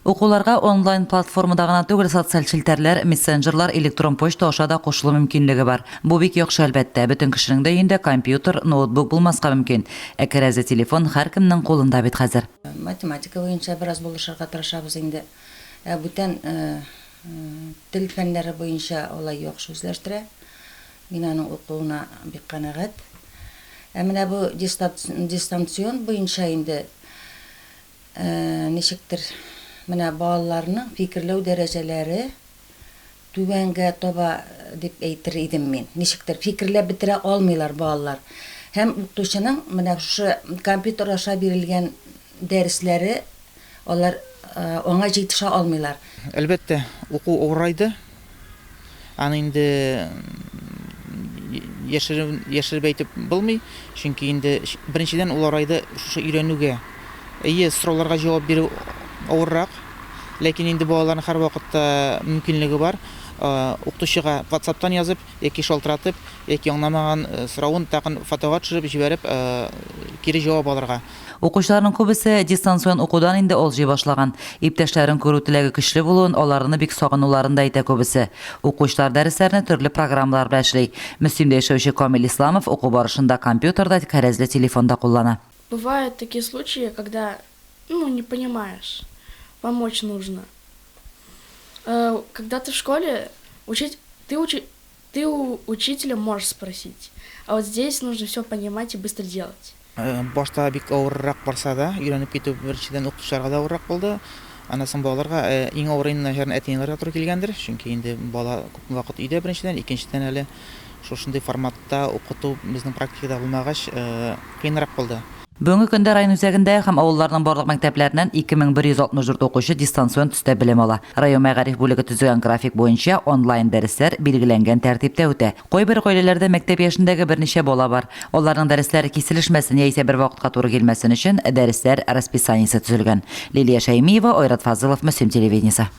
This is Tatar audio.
Оқуларға онлайн платформада гына түгел, социаль шилтәрләр, мессенджерлар, электрон почта аша да кушылу мөмкинлеге бар. Бу бик яхшы әлбәттә. Бөтен кешенең дә өендә компьютер, ноутбук булмаска мөмкин. Кәрәзе телефон һәркемнең кулында бит хәзер. Математика буенча бераз булышырга тырышабыз инде. Бүтән тел фәннәре буенча алай яхшы үзләштерә. Мин аның укуына бик канәгать. Менә бу дистанцион буенча инде ничектер менә балаларның фикерләү дәрәҗәләре түбәнгә таба дип әйтер идем мин. Ничектер фикерләп бетерә алмыйлар балалар. Һәм укытучының менә шушы компьютер аша бирелгән дәресләре алар аңа җитешә алмыйлар. Әлбәттә, уку авырайды. Аны инде яшереп әйтеп булмый, чөнки инде беренчедән ул арайды шушы өйрәнүгә, сорауларга җавап бирү авыррак. Ләкин инде балаларның һәр вакытта мөмкинлеге бар. Укытучыга WhatsApp-тан язып, яки шалтыратып, яки аңламаган соравын тагын фотога төшереп җибәреп, кире җавап алырга. Укучыларның күбесе дистанцион укудан инде алҗый башлаган. Иптәшләрен күрү теләге көчле булуын, аларны бик сагынуларын да әйтә күбесе. Укучылар дәресләрне төрле программалар белән эшли. Мөслимдә яшәүче Камил Исламов уку барышында компьютерда, кәрәзле телефонда куллана. Бывают такие случаи, когда не понимаешь, помочь нужно. Когда ты в школе, ты у учителя можешь спросить, а вот здесь нужно все понимать и быстро делать. Башта бик авыррак барса да, өйрәнеп китү беренчедән укытучыларга да авыррак булды. Анасын балаларга иң авырын начарын әтиләргә туры килгәндер, чөнки инде бала күп вакыт өйдә беренчедән, икенчедән әле шушындый форматта укыту безнең практикада булмагач кыенрак булды. Бүгенге көндә район үзәгендә һәм авылларның барлык мәктәпләреннән 2164 укучы дистанцион төстә белем ала. Район мәгариф бүлеге төзегән график буенча онлайн дәресләр билгеләнгән тәртиптә үтә. Кайбер гаиләләрдә мәктәп яшендәге берничә бала бар. Аларның дәресләре киселешмәсен яисә бер вакытка туры килмәсен өчен дәресләр расписаниесе төзелгән. Лилия Шәймиева, Айрат Фазылов, Мөслим телевидениесе.